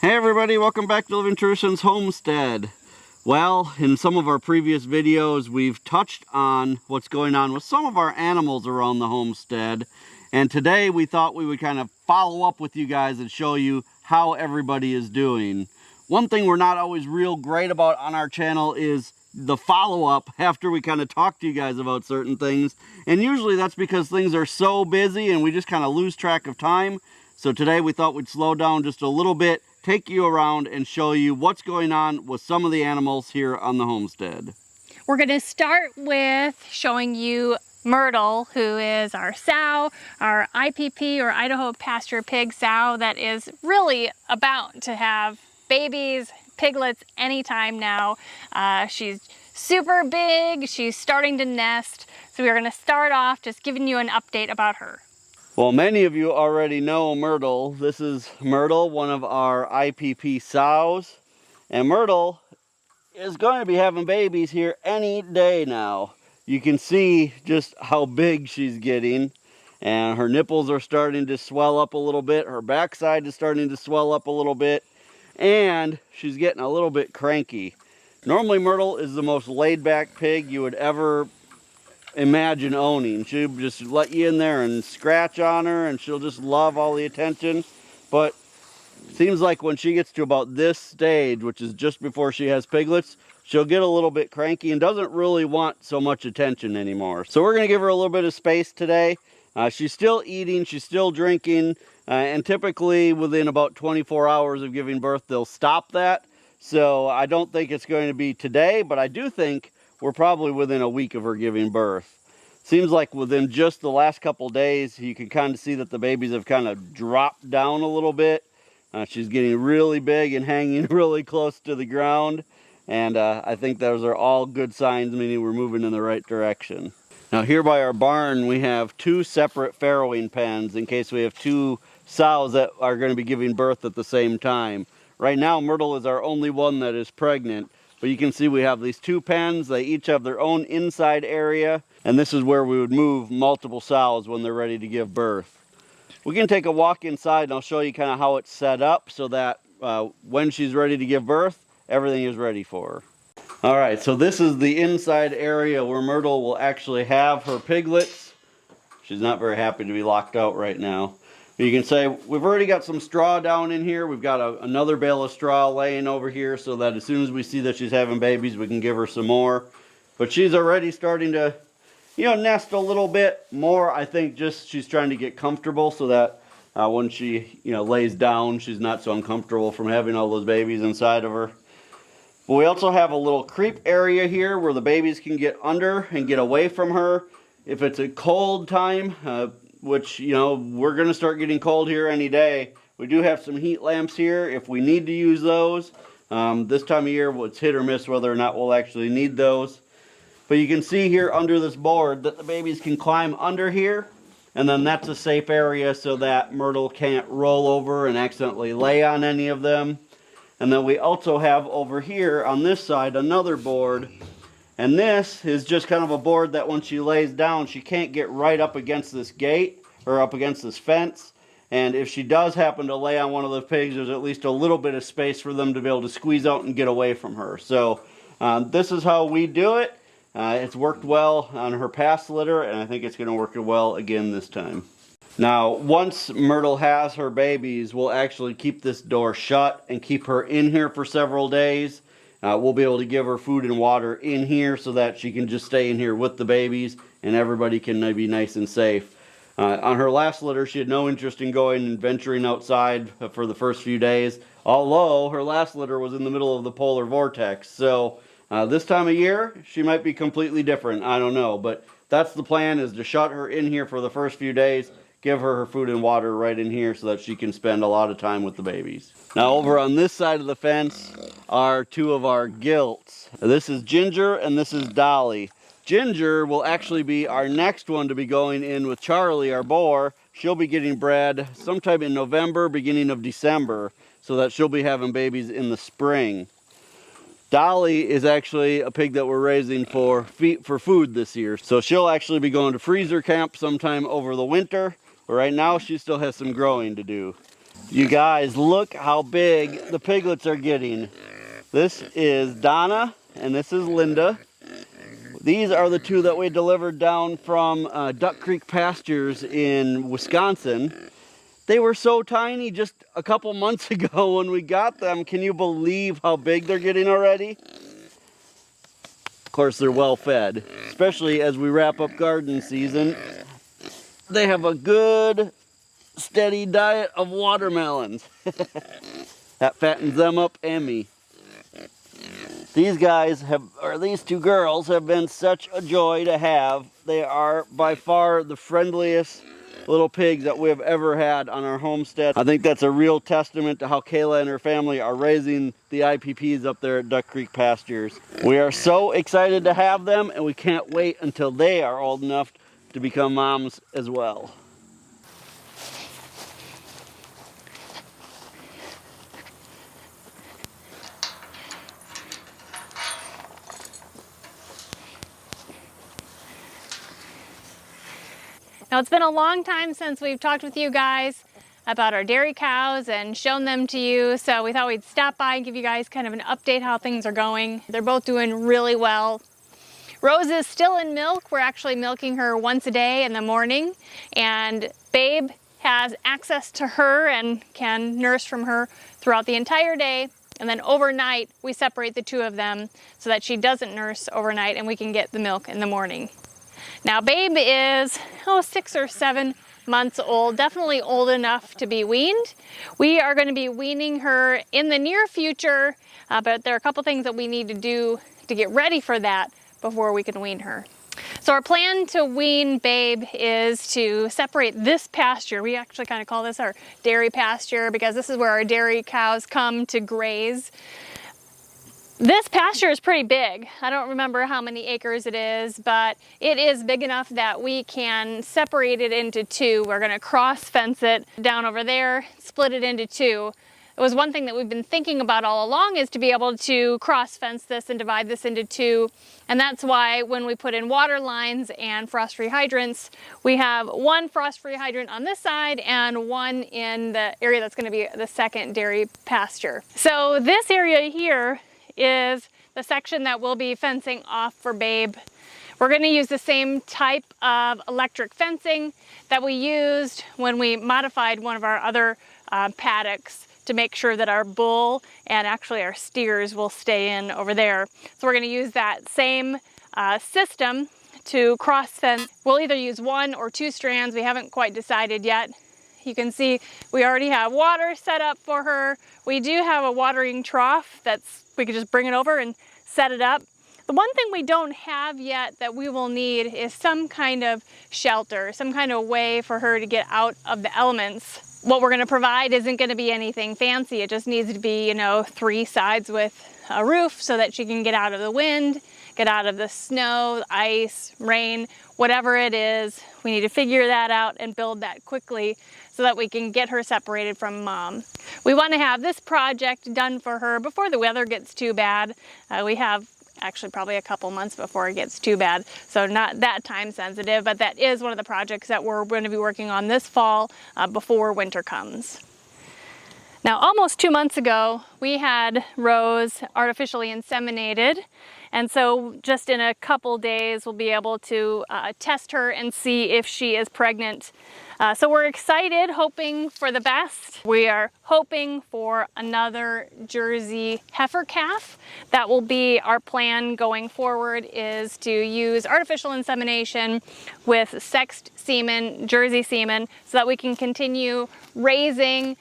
Hey everybody, welcome back to Living Traditions Homestead. Well, in some of our previous videos, we've touched on what's going on with some of our animals around the homestead. And today we thought we would kind of follow up with you guys and show you how everybody is doing. One thing we're not always real great about on our channel is the follow-up after we kind of talk to you guys about certain things. And usually that's because things are so busy and we just kind of lose track of time. So today we thought we'd slow down just a little bit, take you around and show you what's going on with some of the animals here on the homestead. We're going to start with showing you Myrtle, who is our sow, our IPP or Idaho pasture pig sow that is really about to have babies, piglets anytime now. She's super big, she's starting to nest, so we're going to start off just giving you an update about her. Well, many of you already know Myrtle. This is Myrtle, one of our IPP sows. And Myrtle is going to be having babies here any day now. You can see just how big she's getting. And her nipples are starting to swell up a little bit. Her backside is starting to swell up a little bit. And she's getting a little bit cranky. Normally, Myrtle is the most laid-back pig you would ever imagine owning. She'll just let you in there and scratch on her and she'll just love all the attention. But it seems like when she gets to about this stage, which is just before she has piglets, she'll get a little bit cranky and doesn't really want so much attention anymore. So we're going to give her a little bit of space today. She's still eating, she's still drinking, and typically within about 24 hours of giving birth they'll stop that. So I don't think it's going to be today, but I do think we're probably within a week of her giving birth. Seems like within just the last couple days, you can kind of see that the babies have kind of dropped down a little bit. She's getting really big and hanging really close to the ground. And I think those are all good signs, meaning we're moving in the right direction. Now here by our barn, we have two separate farrowing pens in case we have two sows that are going to be giving birth at the same time. Right now, Myrtle is our only one that is pregnant. But you can see we have these two pens. They each have their own inside area. And this is where we would move multiple sows when they're ready to give birth. We can take a walk inside and I'll show you kind of how it's set up so that when she's ready to give birth, everything is ready for her. All right, so this is the inside area where Myrtle will actually have her piglets. She's not very happy to be locked out right now. You can say we've already got some straw down in here. We've got another bale of straw laying over here so that as soon as we see that she's having babies, we can give her some more. But she's already starting to, nest a little bit more. I think just she's trying to get comfortable so that when she, lays down, she's not so uncomfortable from having all those babies inside of her. But we also have a little creep area here where the babies can get under and get away from her. If it's a cold time, which, we're going to start getting cold here any day. We do have some heat lamps here if we need to use those. This time of year, it's hit or miss whether or not we'll actually need those. But you can see here under this board that the babies can climb under here. And then that's a safe area so that Myrtle can't roll over and accidentally lay on any of them. And then we also have over here on this side another board. And this is just kind of a board that when she lays down, she can't get right up against this gate or up against this fence. And if she does happen to lay on one of the pigs, there's at least a little bit of space for them to be able to squeeze out and get away from her. So this is how we do it. It's worked well on her past litter, and I think it's going to work well again this time. Now, once Myrtle has her babies, we'll actually keep this door shut and keep her in here for several days. We'll be able to give her food and water in here so that she can just stay in here with the babies and everybody can be nice and safe. On her last litter, she had no interest in going and venturing outside for the first few days, although her last litter was in the middle of the polar vortex. So this time of year, she might be completely different. I don't know, but that's the plan, is to shut her in here for the first few days, give her food and water right in here so that she can spend a lot of time with the babies. Now over on this side of the fence are two of our gilts. This is Ginger and this is Dolly. Ginger will actually be our next one to be going in with Charlie, our boar. She'll be getting bred sometime in November, beginning of December, so that she'll be having babies in the spring. Dolly is actually a pig that we're raising for food this year. So she'll actually be going to freezer camp sometime over the winter. But right now she still has some growing to do. You guys, look how big the piglets are getting. This is Donna and this is Linda. These are the two that we delivered down from Duck Creek Pastures in Wisconsin. They were so tiny just a couple months ago when we got them. Can you believe how big they're getting already? Of course, they're well fed, especially as we wrap up garden season. They have a good, steady diet of watermelons. That fattens them up and me. These guys have, or these two girls have been such a joy to have. They are by far the friendliest little pigs that we have ever had on our homestead. I think that's a real testament to how Kayla and her family are raising the IPPs up there at Duck Creek Pastures. We are so excited to have them, and we can't wait until they are old enough to become moms as well. Now, it's been a long time since we've talked with you guys about our dairy cows and shown them to you, so we thought we'd stop by and give you guys kind of an update how things are going. They're both doing really well. Rose is still in milk. We're actually milking her once a day in the morning, and Babe has access to her and can nurse from her throughout the entire day. And then overnight, we separate the two of them so that she doesn't nurse overnight and we can get the milk in the morning. Now, Babe is 6 or 7 months old, definitely old enough to be weaned. We are going to be weaning her in the near future, but there are a couple things that we need to do to get ready for that before we can wean her. So our plan to wean Babe is to separate this pasture. We actually kind of call this our dairy pasture because this is where our dairy cows come to graze. This pasture is pretty big. I don't remember how many acres it is, but it is big enough that we can separate it into two. We're going to cross fence it down over there, split it into two. It was one thing that we've been thinking about all along, is to be able to cross fence this and divide this into two. And that's why when we put in water lines and frost-free hydrants, we have one frost-free hydrant on this side and one in the area that's going to be the second dairy pasture. So this area here is the section that we'll be fencing off for Babe. We're going to use the same type of electric fencing that we used when we modified one of our other paddocks to make sure that our bull and actually our steers will stay in over there. So we're going to use that same system to cross fence. We'll either use 1 or 2 strands. We haven't quite decided yet. You can see we already have water set up for her. We do have a watering trough we could just bring it over and set it up. The one thing we don't have yet that we will need is some kind of shelter, some kind of way for her to get out of the elements. What we're going to provide isn't going to be anything fancy. It just needs to be, 3 sides with a roof so that she can get out of the wind, get out of the snow, ice, rain, whatever it is. We need to figure that out and build that quickly so that we can get her separated from Mom. We want to have this project done for her before the weather gets too bad. We have actually probably a couple months before it gets too bad, so not that time sensitive, but that is one of the projects that we're going to be working on this fall before winter comes. Now, almost 2 months ago, we had Rose artificially inseminated, and so just in a couple days, we'll be able to test her and see if she is pregnant. So we're excited, hoping for the best. We are hoping for another Jersey heifer calf. That will be our plan going forward, is to use artificial insemination with sexed semen, Jersey semen, so that we can continue raising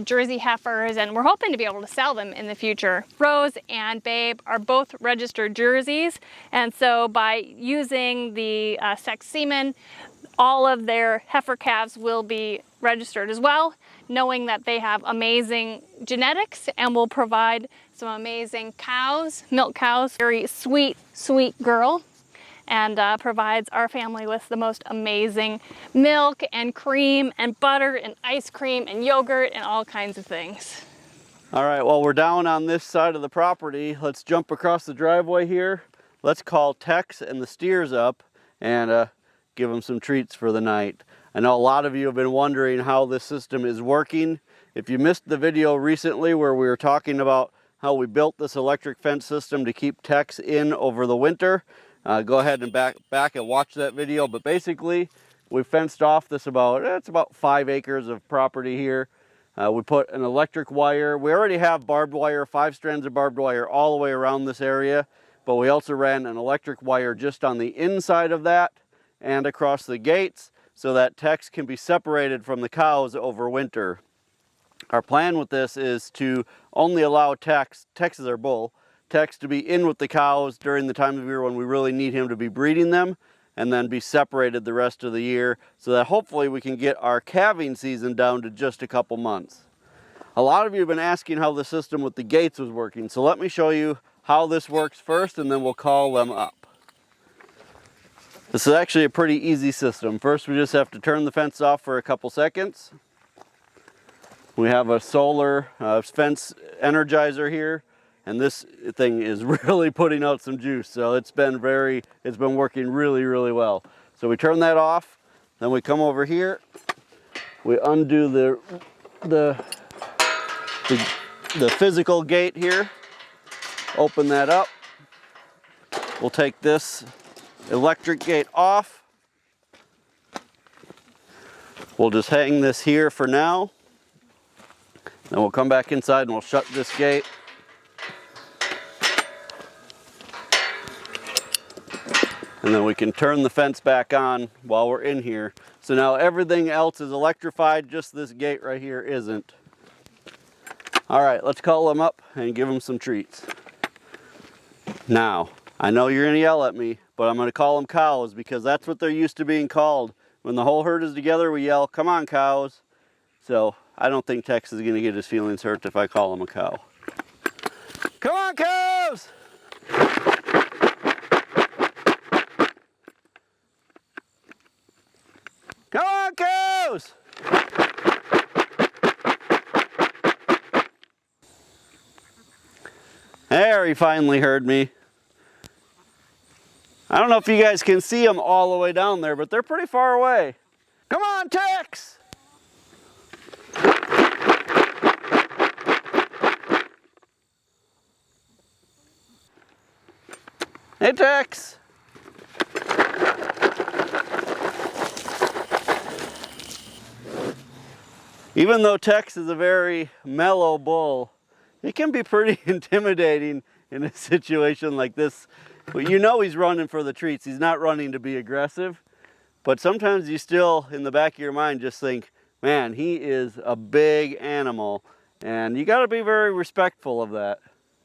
Jersey heifers, and we're hoping to be able to sell them in the future. Rose and Babe are both registered Jerseys, and so by using the sexed semen, all of their heifer calves will be registered as well, knowing that they have amazing genetics and will provide some amazing cows, milk cows. Very sweet, sweet girl, and provides our family with the most amazing milk and cream and butter and ice cream and yogurt and all kinds of things. All right, well, we're down on this side of the property. Let's jump across the driveway here. Let's call Tex and the steers up and give them some treats for the night. I know a lot of you have been wondering how this system is working. If you missed the video recently where we were talking about how we built this electric fence system to keep Tex in over the winter, go ahead and back and watch that video. But basically, we fenced off this it's about 5 acres of property here. We put an electric wire. We already have barbed wire, 5 strands of barbed wire all the way around this area, but we also ran an electric wire just on the inside of that and across the gates so that Tex can be separated from the cows over winter. Our plan with this is to only allow Tex is our bull, Tex to be in with the cows during the time of year when we really need him to be breeding them, and then be separated the rest of the year so that hopefully we can get our calving season down to just a couple months. A lot of you have been asking how the system with the gates was working, so let me show you how this works first and then we'll call them up. This is actually a pretty easy system. First we just have to turn the fence off for a couple seconds. We have a solar fence energizer here, and this thing is really putting out some juice, so it's been working really well. So we turn that off, then we come over here, we undo the physical gate here, open that up. We'll take this electric gate off. We'll just hang this here for now. Then we'll come back inside and we'll shut this gate. And then we can turn the fence back on while we're in here. So now everything else is electrified, just this gate right here isn't. All right, let's call them up and give them some treats. Now, I know you're gonna yell at me, but I'm gonna call them cows because that's what they're used to being called. When the whole herd is together, we yell, "Come on, cows." So I don't think Tex is gonna get his feelings hurt if I call him a cow. Come on, cows! Come on, cows! There, he finally heard me. I don't know if you guys can see them all the way down there, but they're pretty far away. Come on, Tex! Hey, Tex! Even though Tex is a very mellow bull, he can be pretty intimidating in a situation like this. You know he's running for the treats. He's not running to be aggressive. But sometimes you still, in the back of your mind, just think, man, he is a big animal. And you got to be very respectful of that.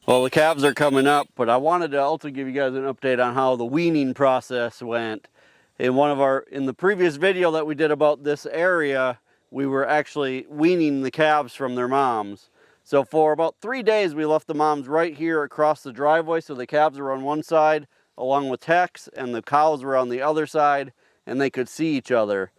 Well, the calves are coming up, but I wanted to also give you guys an update on how the weaning process went. In the previous video that we did about this area, we were actually weaning the calves from their moms. So for about 3 days, we left the moms right here across the driveway. So the calves were on one side along with Tex, and the cows were on the other side, and they could see each other.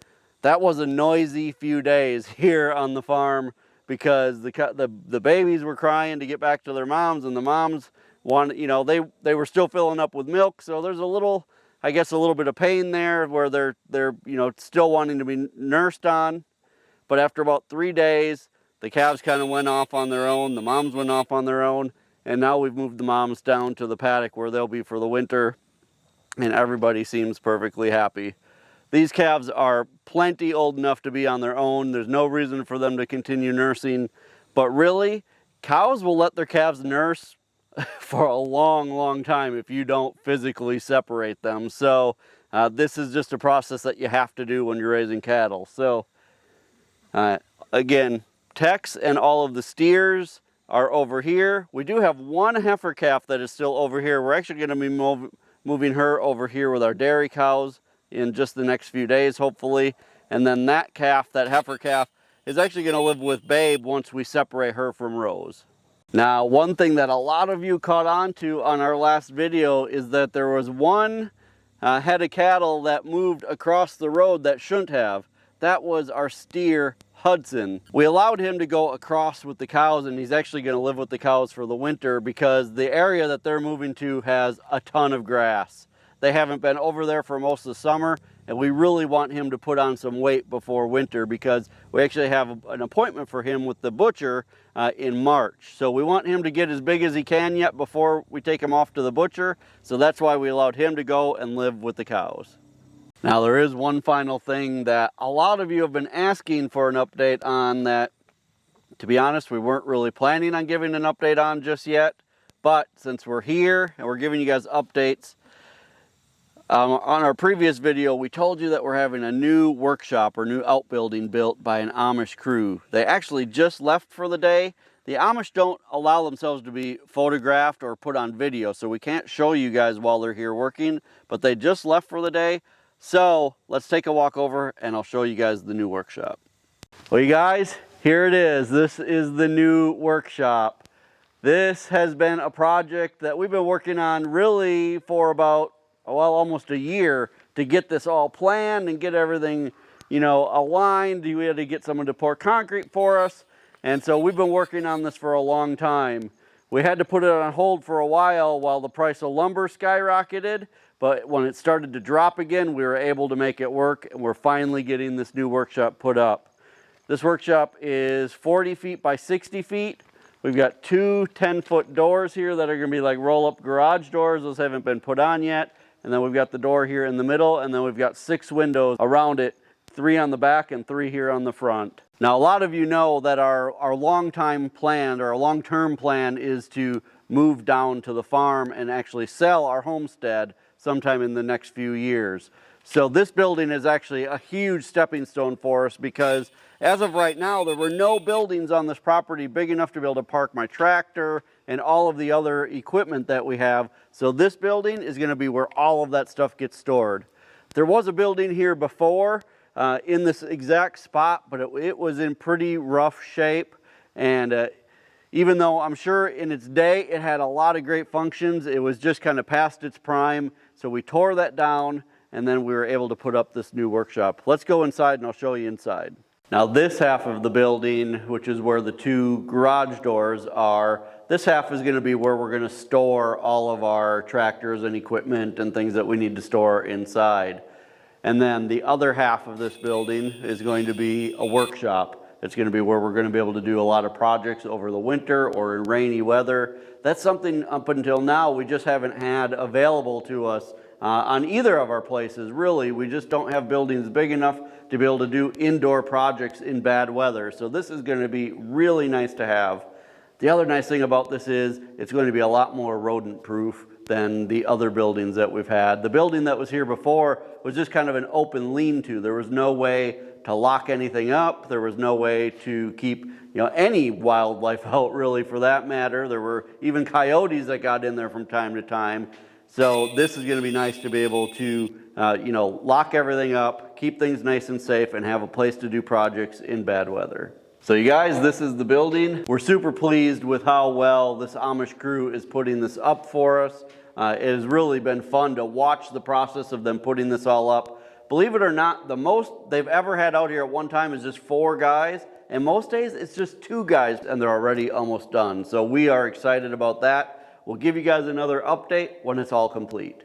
That was a noisy few days here on the farm because the babies were crying to get back to their moms, and the moms wanted, you know, they were still filling up with milk. So there's a little, I guess, a little bit of pain there where they're you know, still wanting to be nursed on. But after about 3 days, the calves kind of went off on their own, the moms went off on their own, and now we've moved the moms down to the paddock where they'll be for the winter, and everybody seems perfectly happy. These calves are plenty old enough to be on their own. There's no reason for them to continue nursing, but really, cows will let their calves nurse for a long time if you don't physically separate them. So this is just a process that you have to do when you're raising cattle. So again, Tex and all of the steers are over here. We do have one heifer calf that is still over here. We're actually going to be moving her over here with our dairy cows in just the next few days, hopefully. And then that calf, that heifer calf, is actually going to live with Babe once we separate her from Rose. Now, one thing that a lot of you caught on to on our last video is that there was one head of cattle that moved across the road that shouldn't have. That was our steer, Hudson. We allowed him to go across with the cows, and he's actually going to live with the cows for the winter because the area that they're moving to has a ton of grass. they haven't been over there for most of the summer, and we really want him to put on some weight before winter because we actually have an appointment for him with the butcher in March. So we want him to get as big as he can yet before we take him off to the butcher. So that's why we allowed him to go and live with the cows. Now there is one final thing that a lot of you have been asking for an update on that, to be honest, we weren't really planning on giving an update on just yet. But since we're here and we're giving you guys updates, on our previous video, we told you that we're having a new workshop or new outbuilding built by an Amish crew. They actually just left for the day. The Amish don't allow themselves to be photographed or put on video, so we can't show you guys while they're here working, but they just left for the day. So let's take a walk over and I'll show you guys the new workshop. Well, you guys, here it is. This is the new workshop. This has been a project that we've been working on really for about, well, almost a year to get this all planned and get everything, you know, aligned. We had to get someone to pour concrete for us. And so we've been working on this for a long time. We had to put it on hold for a while the price of lumber skyrocketed. But when it started to drop again, we were able to make it work. And we're finally getting this new workshop put up. This workshop is 40 feet by 60 feet. We've got two 10-foot doors here that are going to be like roll-up garage doors. Those haven't been put on yet. And then we've got the door here in the middle, and then we've got 6 windows around it, 3 on the back and 3 here on the front. Now, a lot of you know that our long-term plan is to move down to the farm and actually sell our homestead sometime in the next few years. So this building is actually a huge stepping stone for us because as of right now, there were no buildings on this property big enough to be able to park my tractor and all of the other equipment that we have. So this building is going to be where all of that stuff gets stored. There was a building here before in this exact spot, but it was in pretty rough shape. And even though I'm sure in its day it had a lot of great functions, it was just kind of past its prime. So we tore that down and then we were able to put up this new workshop. Let's go inside and I'll show you inside. Now this half of the building, which is where the 2 garage doors are, this half is going to be where we're going to store all of our tractors and equipment and things that we need to store inside. And then the other half of this building is going to be a workshop. It's going to be where we're going to be able to do a lot of projects over the winter or in rainy weather. That's something up until now we just haven't had available to us on either of our places, really. We just don't have buildings big enough to be able to do indoor projects in bad weather. So this is going to be really nice to have. The other nice thing about this is it's going to be a lot more rodent proof than the other buildings that we've had. The building that was here before was just kind of an open lean-to. There was no way to lock anything up. There was no way to keep any wildlife out, really, for that matter. There were even coyotes that got in there from time to time. So this is going to be nice to be able to lock everything up, keep things nice and safe, and have a place to do projects in bad weather. So you guys, this is the building. We're super pleased with how well this Amish crew is putting this up for us. It has really been fun to watch the process of them putting this all up. Believe it or not, the most they've ever had out here at one time is just 4 guys. And most days it's just 2 guys and they're already almost done. So we are excited about that. We'll give you guys another update when it's all complete.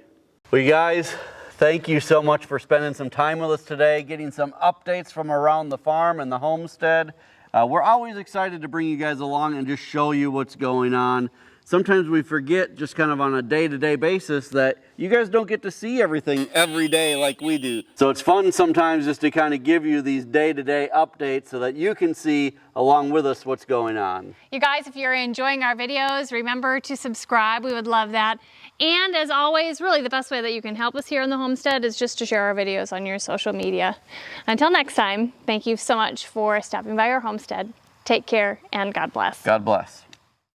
Well, you guys, thank you so much for spending some time with us today, getting some updates from around the farm and the homestead. We're always excited to bring you guys along and just show you what's going on. Sometimes we forget just kind of on a day-to-day basis that you guys don't get to see everything every day like we do. So it's fun sometimes just to kind of give you these day-to-day updates so that you can see along with us what's going on. You guys, if you're enjoying our videos, remember to subscribe. We would love that. And as always, really the best way that you can help us here in the homestead is just to share our videos on your social media. Until next time, thank you so much for stopping by our homestead. Take care and God bless. God bless.